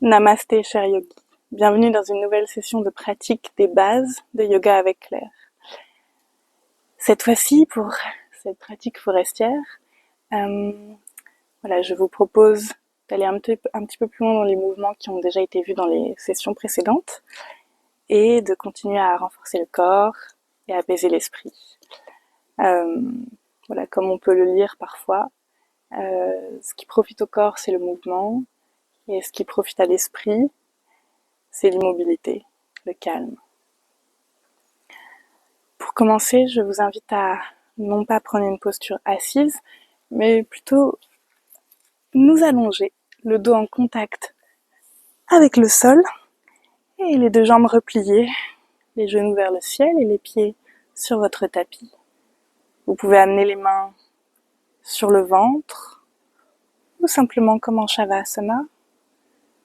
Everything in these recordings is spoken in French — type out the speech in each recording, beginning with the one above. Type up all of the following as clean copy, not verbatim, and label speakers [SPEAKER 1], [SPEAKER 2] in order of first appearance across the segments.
[SPEAKER 1] Namasté, cher yogi. Bienvenue dans une nouvelle session de pratique des bases de yoga avec Claire. Cette fois-ci, pour cette pratique forestière, je vous propose d'aller un petit peu plus loin dans les mouvements qui ont déjà été vus dans les sessions précédentes et de continuer à renforcer le corps et à apaiser l'esprit. Comme on peut le lire parfois, ce qui profite au corps, c'est le mouvement, et ce qui profite à l'esprit, c'est l'immobilité, le calme. Pour commencer, je vous invite à non pas prendre une posture assise, mais plutôt nous allonger, le dos en contact avec le sol et les deux jambes repliées, les genoux vers le ciel et les pieds sur votre tapis. Vous pouvez amener les mains sur le ventre ou simplement comme en Shavasana,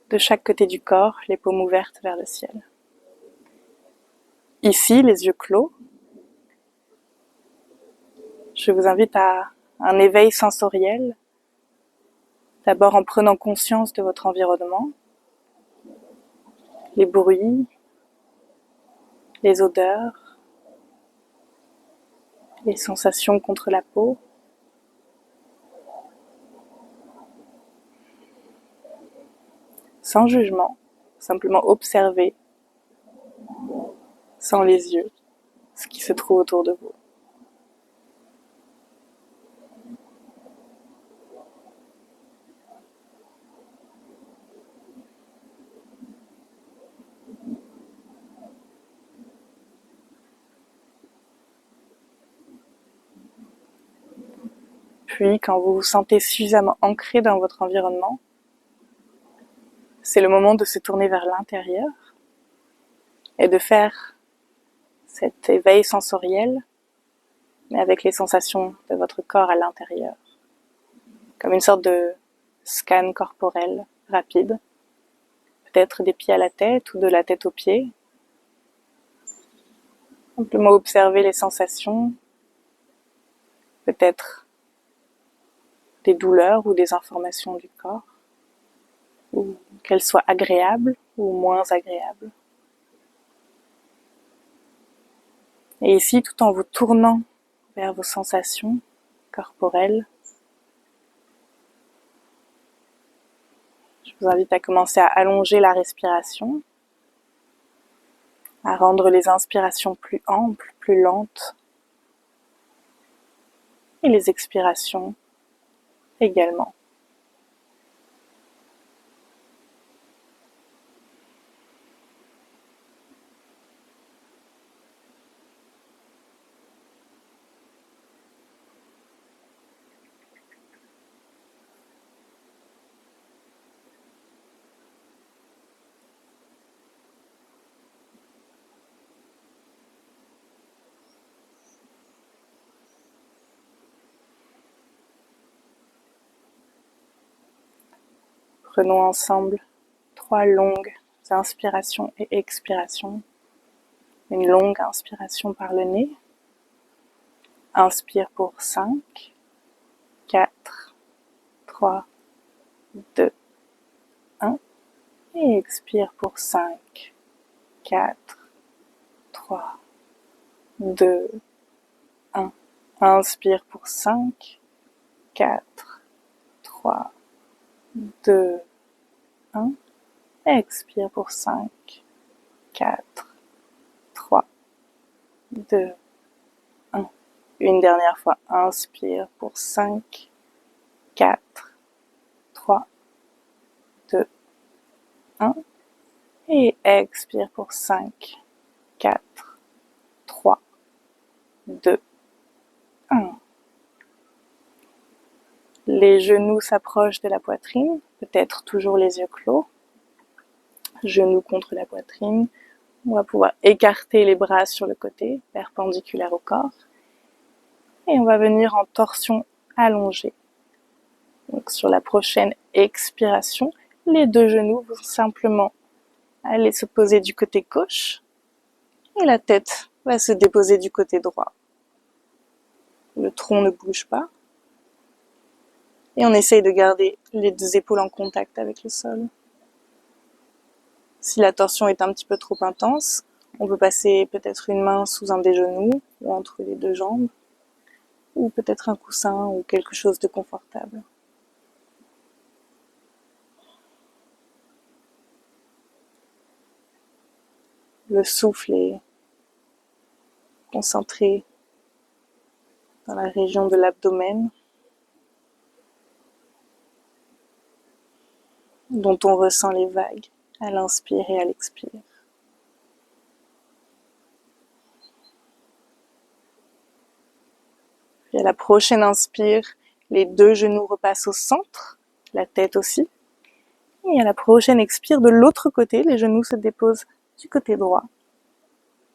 [SPEAKER 1] de chaque côté du corps, les paumes ouvertes vers le ciel. Ici, les yeux clos, je vous invite à un éveil sensoriel, d'abord en prenant conscience de votre environnement, les bruits, les odeurs, les sensations contre la peau. Sans jugement, simplement observer, sans les yeux, ce qui se trouve autour de vous. Puis, quand vous vous sentez suffisamment ancré dans votre environnement, c'est le moment de se tourner vers l'intérieur et de faire cet éveil sensoriel, mais avec les sensations de votre corps à l'intérieur, comme une sorte de scan corporel rapide, peut-être des pieds à la tête ou de la tête aux pieds. Simplement observer les sensations, peut-être des douleurs ou des informations du corps, ou qu'elles soient agréables ou moins agréables. Et ici, tout en vous tournant vers vos sensations corporelles, je vous invite à commencer à allonger la respiration, à rendre les inspirations plus amples, plus lentes, et les expirations également. Prenons ensemble 3 longues inspirations et expirations. Une longue inspiration par le nez. Inspire pour 5, 4, 3, 2, 1. Et expire pour 5, 4, 3, 2, 1. Inspire pour 5, 4, 3, 2, 1. Expire pour 5, 4, 3, 2, 1. Une dernière fois, inspire pour 5, 4, 3, 2, 1. Et expire pour 5, 4, 3, 2, 1. Les genoux s'approchent de la poitrine, peut-être toujours les yeux clos. Genoux contre la poitrine. On va pouvoir écarter les bras sur le côté, perpendiculaire au corps. Et on va venir en torsion allongée. Donc sur la prochaine expiration, les deux genoux vont simplement aller se poser du côté gauche et la tête va se déposer du côté droit. Le tronc ne bouge pas. Et on essaye de garder les deux épaules en contact avec le sol. Si la torsion est un petit peu trop intense, on peut passer peut-être une main sous un des genoux ou entre les deux jambes, ou peut-être un coussin ou quelque chose de confortable. Le souffle est concentré dans la région de l'abdomen, dont on ressent les vagues à l'inspire et à l'expire. Puis à la prochaine inspire, les deux genoux repassent au centre, la tête aussi. Et à la prochaine expire, de l'autre côté, les genoux se déposent du côté droit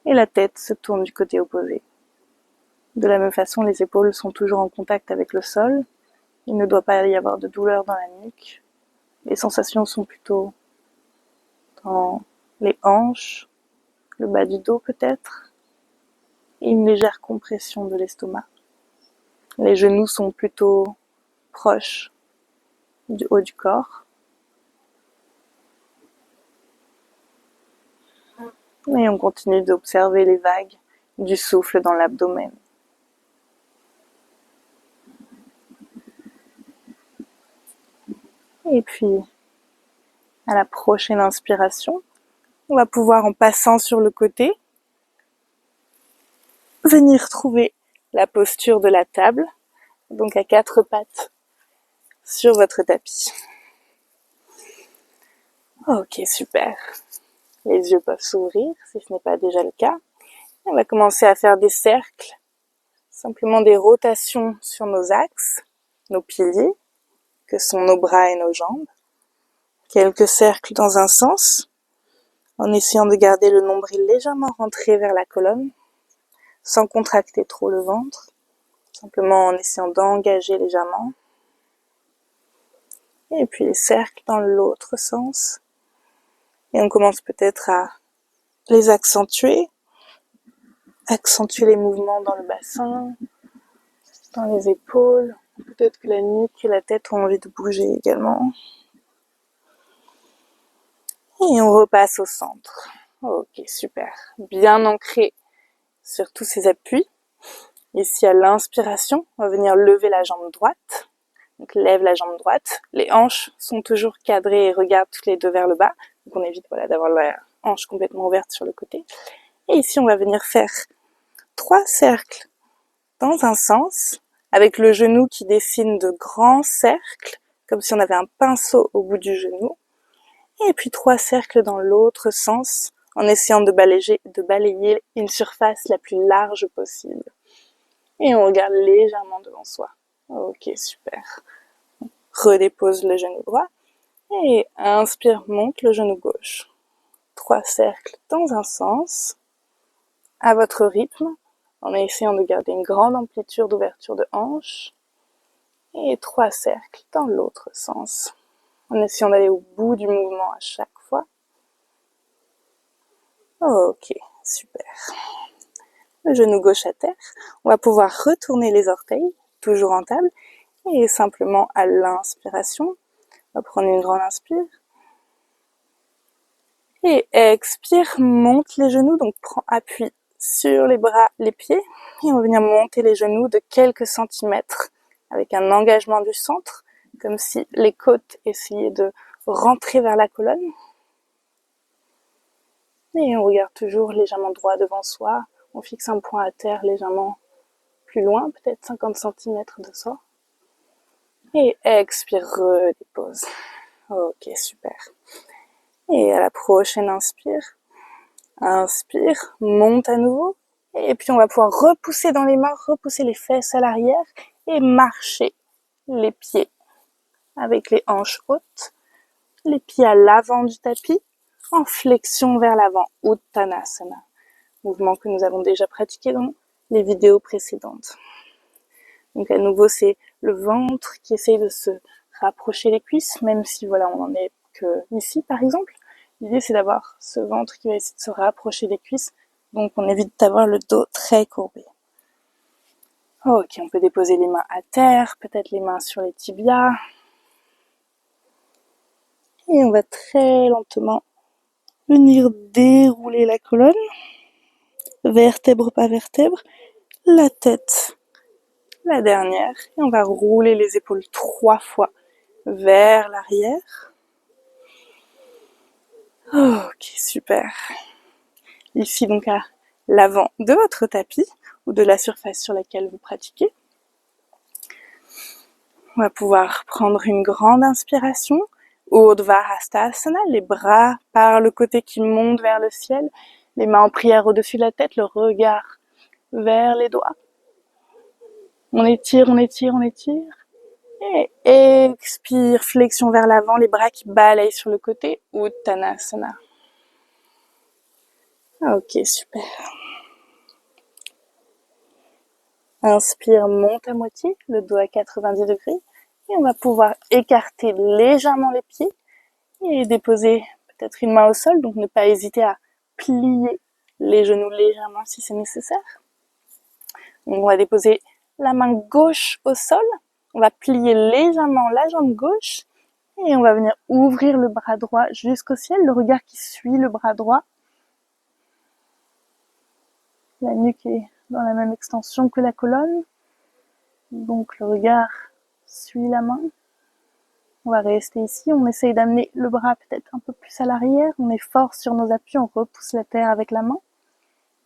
[SPEAKER 1] et la tête se tourne du côté opposé. De la même façon, les épaules sont toujours en contact avec le sol. Il ne doit pas y avoir de douleur dans la nuque. Les sensations sont plutôt dans les hanches, le bas du dos peut-être, et une légère compression de l'estomac. Les genoux sont plutôt proches du haut du corps. Et on continue d'observer les vagues du souffle dans l'abdomen. Et puis, à la prochaine inspiration, on va pouvoir, en passant sur le côté, venir trouver la posture de la table, donc à 4 pattes sur votre tapis. Ok, super. Les yeux peuvent s'ouvrir si ce n'est pas déjà le cas. On va commencer à faire des cercles, simplement des rotations sur nos axes, nos piliers, que sont nos bras et nos jambes. Quelques cercles dans un sens, en essayant de garder le nombril légèrement rentré vers la colonne, sans contracter trop le ventre, simplement en essayant d'engager légèrement. Et puis les cercles dans l'autre sens. Et on commence peut-être à les accentuer les mouvements dans le bassin, dans les épaules. Peut-être que la nuque et la tête ont envie de bouger également. Et on repasse au centre. Ok, super. Bien ancré sur tous ces appuis. Ici, à l'inspiration, on va venir lever la jambe droite. Donc, lève la jambe droite. Les hanches sont toujours cadrées et regardent toutes les deux vers le bas. Donc, on évite d'avoir la hanche complètement ouverte sur le côté. Et ici, on va venir faire 3 cercles dans un sens, avec le genou qui dessine de grands cercles, comme si on avait un pinceau au bout du genou. Et puis 3 cercles dans l'autre sens, en essayant de balayer une surface la plus large possible. Et on regarde légèrement devant soi. Ok, super. Redépose le genou droit. Et inspire, monte le genou gauche. 3 cercles dans un sens, à votre rythme, en essayant de garder une grande amplitude d'ouverture de hanche. Et 3 cercles dans l'autre sens, en essayant d'aller au bout du mouvement à chaque fois. Ok, super. Le genou gauche à terre. On va pouvoir retourner les orteils, toujours en table, et simplement à l'inspiration, on va prendre une grande inspire. Et expire, monte les genoux, donc prends appui sur les bras, les pieds, et on va venir monter les genoux de quelques centimètres avec un engagement du centre, comme si les côtes essayaient de rentrer vers la colonne. Et on regarde toujours légèrement droit devant soi, on fixe un point à terre légèrement plus loin, peut-être 50 cm de soi. Et expire, redépose. Ok, super. Et à la prochaine inspire, monte à nouveau. Et puis on va pouvoir repousser dans les mains, repousser les fesses à l'arrière et marcher les pieds avec les hanches hautes, les pieds à l'avant du tapis, en flexion vers l'avant, Uttanasana. Mouvement que nous avons déjà pratiqué dans les vidéos précédentes. Donc à nouveau, c'est le ventre qui essaye de se rapprocher des cuisses, même si voilà, on en est que ici par exemple. L'idée c'est d'avoir ce ventre qui va essayer de se rapprocher des cuisses, donc on évite d'avoir le dos très courbé. Ok, on peut déposer les mains à terre, peut-être les mains sur les tibias. Et on va très lentement venir dérouler la colonne, vertèbre par vertèbre, la tête, la dernière, et on va rouler les épaules 3 fois vers l'arrière. Ok, super. Ici donc à l'avant de votre tapis ou de la surface sur laquelle vous pratiquez. On va pouvoir prendre une grande inspiration, Urdhva Hastasana, les bras par le côté qui monte vers le ciel, les mains en prière au-dessus de la tête, le regard vers les doigts. On étire, on étire, on étire. Et expire, flexion vers l'avant, les bras qui balayent sur le côté, Uttanasana. Ok, super. Inspire, monte à moitié, le dos à 90 degrés. Et on va pouvoir écarter légèrement les pieds et déposer peut-être une main au sol, donc ne pas hésiter à plier les genoux légèrement si c'est nécessaire. Donc on va déposer la main gauche au sol, on va plier légèrement la jambe gauche et on va venir ouvrir le bras droit jusqu'au ciel, le regard qui suit le bras droit. La nuque est dans la même extension que la colonne, donc le regard suit la main. On va rester ici, on essaye d'amener le bras peut-être un peu plus à l'arrière, on est fort sur nos appuis, on repousse la terre avec la main.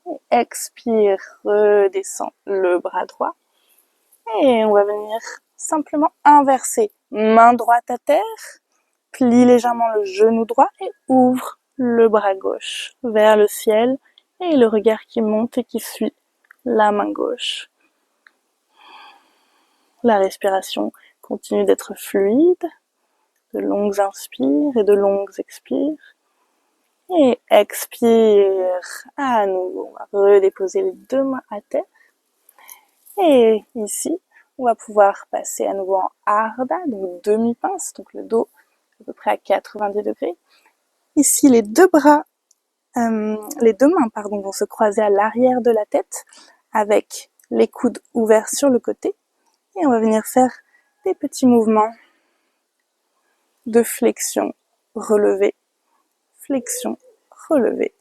[SPEAKER 1] Et expire, redescend le bras droit. Et on va venir simplement inverser. Main droite à terre, plie légèrement le genou droit et ouvre le bras gauche vers le ciel et le regard qui monte et qui suit la main gauche. La respiration continue d'être fluide, de longues inspires et de longues expires. Et expire à nouveau. On va redéposer les deux mains à terre. Et ici, on va pouvoir passer à nouveau en Ardha, donc demi-pince, donc le dos à peu près à 90 degrés. Ici, les deux mains, vont se croiser à l'arrière de la tête avec les coudes ouverts sur le côté. Et on va venir faire des petits mouvements de flexion, relevé, flexion, relevé,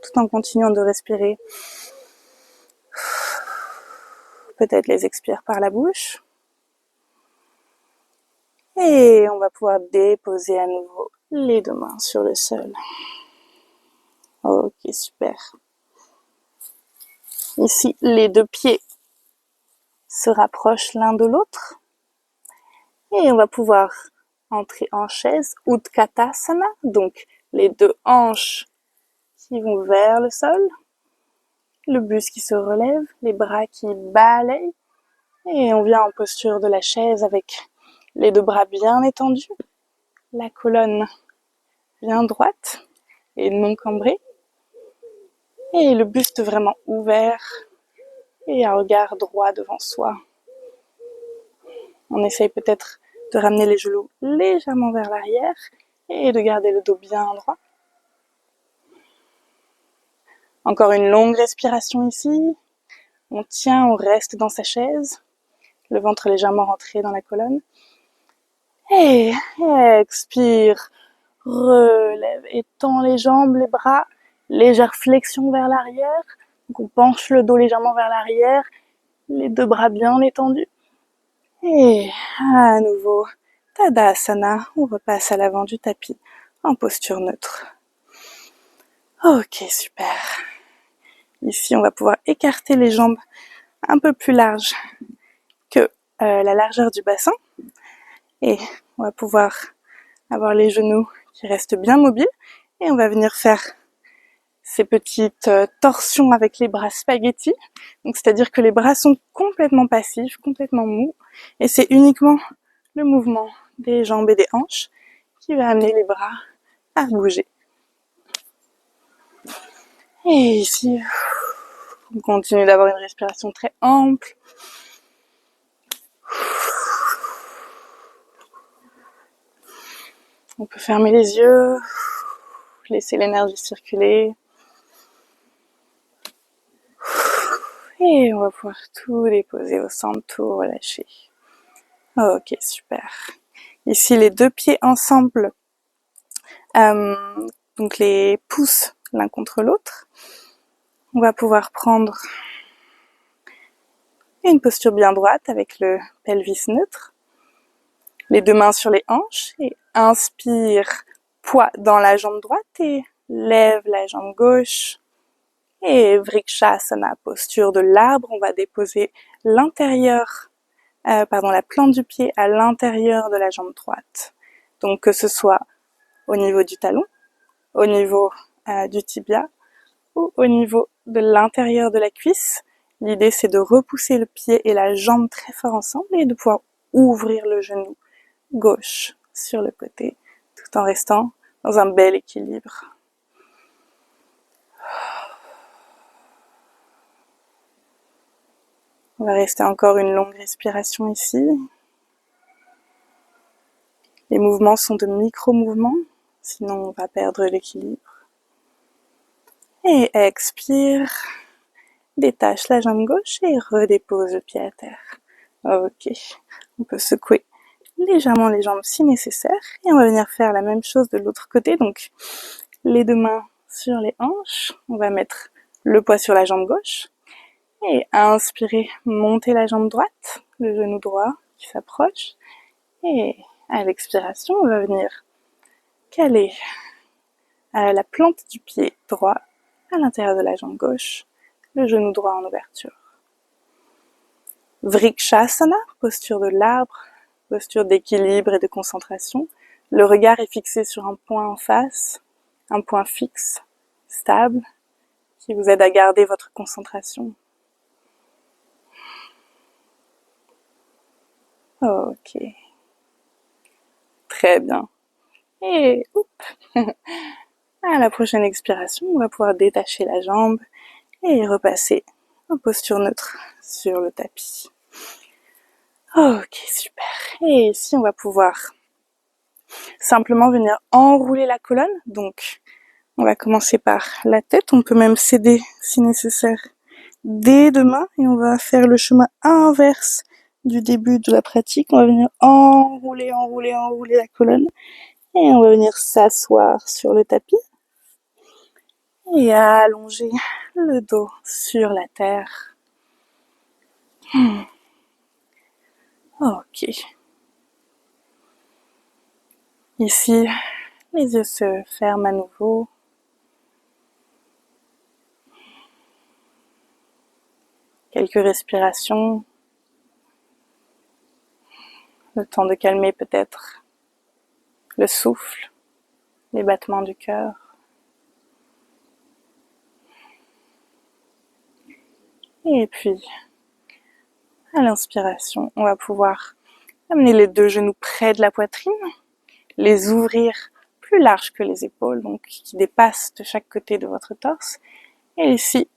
[SPEAKER 1] tout en continuant de respirer. Peut-être les expire par la bouche. Et on va pouvoir déposer à nouveau les deux mains sur le sol. Ok, super. Ici, les deux pieds se rapprochent l'un de l'autre. Et on va pouvoir entrer en chaise, Utkatasana, donc les deux hanches qui vont vers le sol, le buste qui se relève, les bras qui balayent. Et on vient en posture de la chaise avec les deux bras bien étendus, la colonne bien droite et non cambrée, et le buste vraiment ouvert et un regard droit devant soi. On essaye peut-être de ramener les genoux légèrement vers l'arrière et de garder le dos bien droit. Encore une longue respiration ici. On tient, on reste dans sa chaise, le ventre légèrement rentré dans la colonne. Et expire, relève, étend les jambes, les bras, légère flexion vers l'arrière. Donc on penche le dos légèrement vers l'arrière, les deux bras bien étendus. Et à nouveau, Tadasana, on repasse à l'avant du tapis en posture neutre. Ok, super. Ici, on va pouvoir écarter les jambes un peu plus larges que la largeur du bassin. Et on va pouvoir avoir les genoux qui restent bien mobiles. Et on va venir faire ces petites torsions avec les bras spaghetti. Donc, c'est-à-dire que les bras sont complètement passifs, complètement mous. Et c'est uniquement le mouvement des jambes et des hanches qui va amener les bras à bouger. Et ici, on continue d'avoir une respiration très ample. On peut fermer les yeux, laisser l'énergie circuler. Et on va pouvoir tout déposer au centre, tout relâcher. Ok, super. Ici, les deux pieds ensemble donc les pouces l'un contre l'autre. On va pouvoir prendre une posture bien droite avec le pelvis neutre. Les deux mains sur les hanches et inspire, poids dans la jambe droite et lève la jambe gauche. Et Vrikshasana, posture de l'arbre, on va déposer la plante du pied à l'intérieur de la jambe droite. Donc que ce soit au niveau du talon, au niveau du tibia ou au niveau de l'intérieur de la cuisse. L'idée c'est de repousser le pied et la jambe très fort ensemble et de pouvoir ouvrir le genou gauche sur le côté tout en restant dans un bel équilibre. On va rester encore une longue respiration ici. Les mouvements sont de micro-mouvements, sinon on va perdre l'équilibre. Et expire, détache la jambe gauche et redépose le pied à terre. Ok, on peut secouer légèrement les jambes si nécessaire et on va venir faire la même chose de l'autre côté. Donc les deux mains sur les hanches, on va mettre le poids sur la jambe gauche et inspirer, monter la jambe droite, le genou droit qui s'approche et à l'expiration, on va venir caler la plante du pied droit à l'intérieur de la jambe gauche, le genou droit en ouverture. Vrikshasana, posture de l'arbre, posture d'équilibre et de concentration. Le regard est fixé sur un point en face, un point fixe, stable, qui vous aide à garder votre concentration. Ok. Très bien. Et à la prochaine expiration, on va pouvoir détacher la jambe et repasser en posture neutre sur le tapis. Ok, super. Et ici, on va pouvoir simplement venir enrouler la colonne. Donc, on va commencer par la tête. On peut même s'aider, si nécessaire, des deux mains. Et on va faire le chemin inverse du début de la pratique. On va venir enrouler la colonne. Et on va venir s'asseoir sur le tapis. Et allonger le dos sur la terre. Ok. Ici, les yeux se ferment à nouveau. Quelques respirations. Le temps de calmer peut-être le souffle, les battements du cœur. Et puis, à l'inspiration, on va pouvoir amener les deux genoux près de la poitrine, les ouvrir plus larges que les épaules, donc qui dépassent de chaque côté de votre torse. Et ici,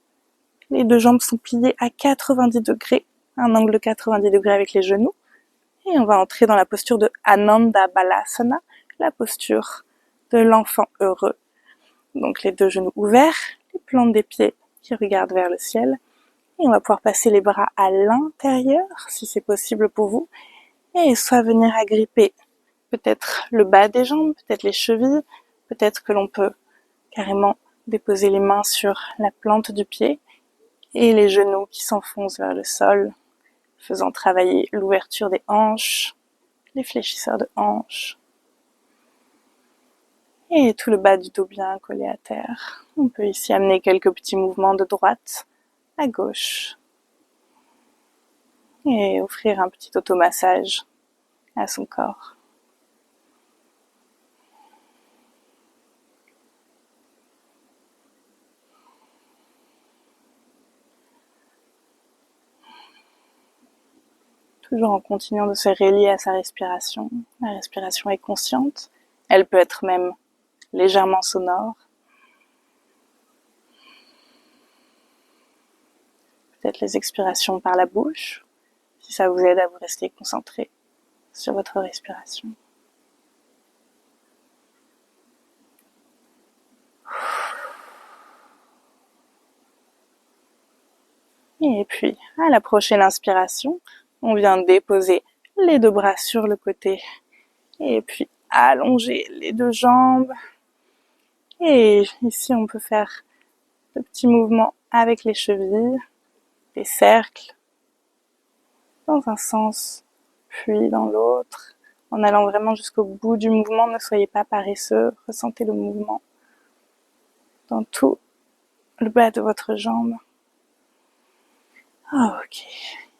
[SPEAKER 1] les deux jambes sont pliées à 90 degrés, un angle de 90 degrés avec les genoux. Et on va entrer dans la posture de Ananda Balasana, la posture de l'enfant heureux. Donc les deux genoux ouverts, les plantes des pieds qui regardent vers le ciel. Et on va pouvoir passer les bras à l'intérieur, si c'est possible pour vous. Et soit venir agripper peut-être le bas des jambes, peut-être les chevilles, peut-être que l'on peut carrément déposer les mains sur la plante du pied et les genoux qui s'enfoncent vers le sol, faisant travailler l'ouverture des hanches, les fléchisseurs de hanches. Et tout le bas du dos bien collé à terre. On peut ici amener quelques petits mouvements de droite à gauche. Et offrir un petit automassage à son corps. Toujours en continuant de se relier à sa respiration. La respiration est consciente. Elle peut être même légèrement sonore. Peut-être les expirations par la bouche, si ça vous aide à vous rester concentré sur votre respiration. Et puis, à la prochaine inspiration, on vient déposer les deux bras sur le côté et puis allonger les deux jambes Et ici, on peut faire de petits mouvements avec les chevilles, des cercles, dans un sens, puis dans l'autre, en allant vraiment jusqu'au bout du mouvement. Ne soyez pas paresseux, ressentez le mouvement dans tout le bas de votre jambe. Ok.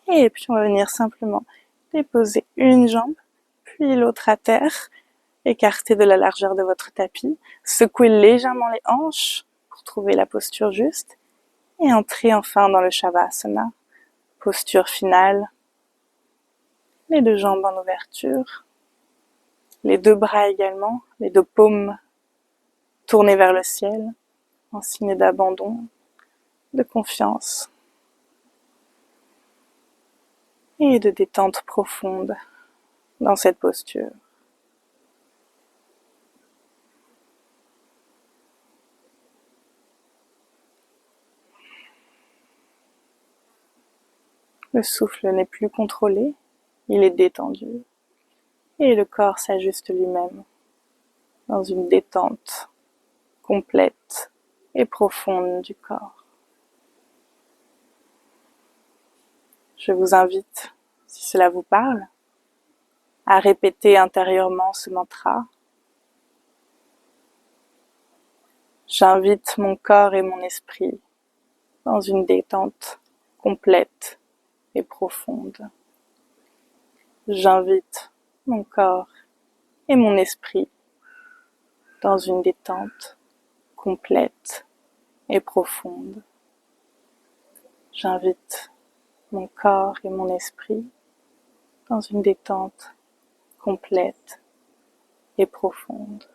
[SPEAKER 1] Et puis on va venir simplement déposer une jambe, puis l'autre à terre, écarter de la largeur de votre tapis, secouer légèrement les hanches pour trouver la posture juste, et entrer enfin dans le Shavasana, posture finale, les deux jambes en ouverture, les deux bras également, les deux paumes tournées vers le ciel, en signe d'abandon, de confiance et de détente profonde dans cette posture. Le souffle n'est plus contrôlé, il est détendu et le corps s'ajuste lui-même dans une détente complète et profonde du corps. Je vous invite, si cela vous parle, à répéter intérieurement ce mantra. J'invite mon corps et mon esprit dans une détente complète et profonde. J'invite mon corps et mon esprit dans une détente complète et profonde. J'invite mon corps et mon esprit dans une détente complète et profonde.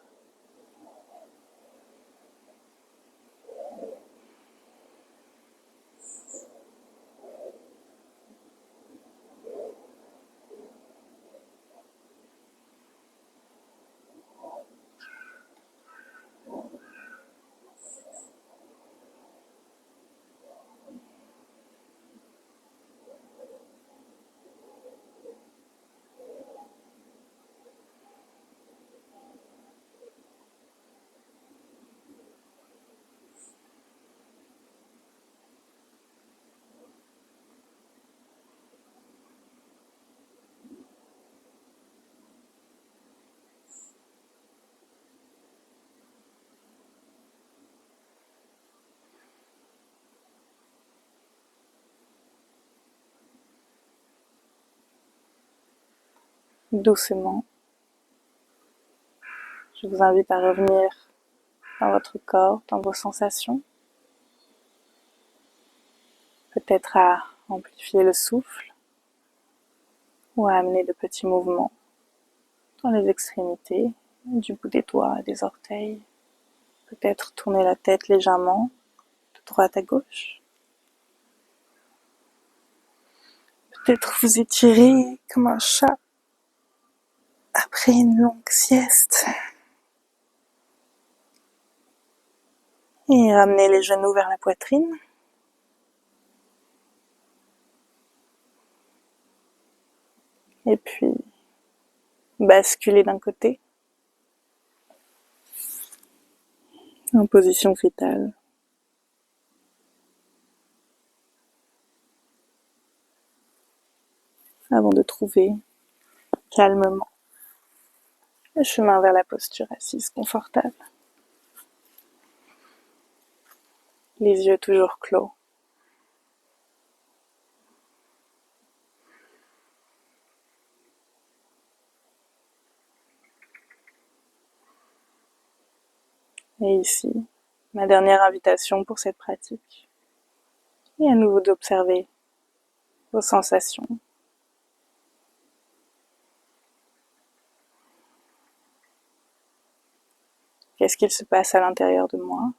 [SPEAKER 1] Doucement, je vous invite à revenir dans votre corps, dans vos sensations. Peut-être à amplifier le souffle ou à amener de petits mouvements dans les extrémités, du bout des doigts, des orteils. Peut-être tourner la tête légèrement de droite à gauche. Peut-être vous étirer comme un chat après une longue sieste. Et ramener les genoux vers la poitrine. Et puis basculer d'un côté en position fétale. Avant de trouver calmement le chemin vers la posture assise confortable. Les yeux toujours clos. Et ici, ma dernière invitation pour cette pratique est à nouveau d'observer vos sensations. Qu'est-ce qu'il se passe à l'intérieur de moi,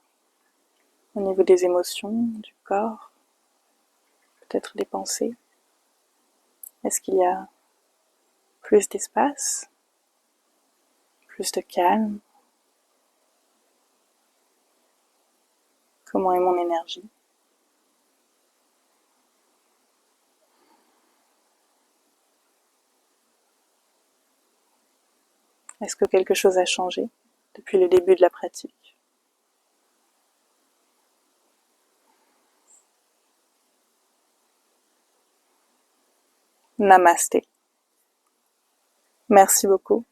[SPEAKER 1] au niveau des émotions, du corps, peut-être des pensées? Est-ce qu'il y a plus d'espace, plus de calme? Comment est mon énergie? Est-ce que quelque chose a changé depuis le début de la pratique? Namasté. Merci beaucoup.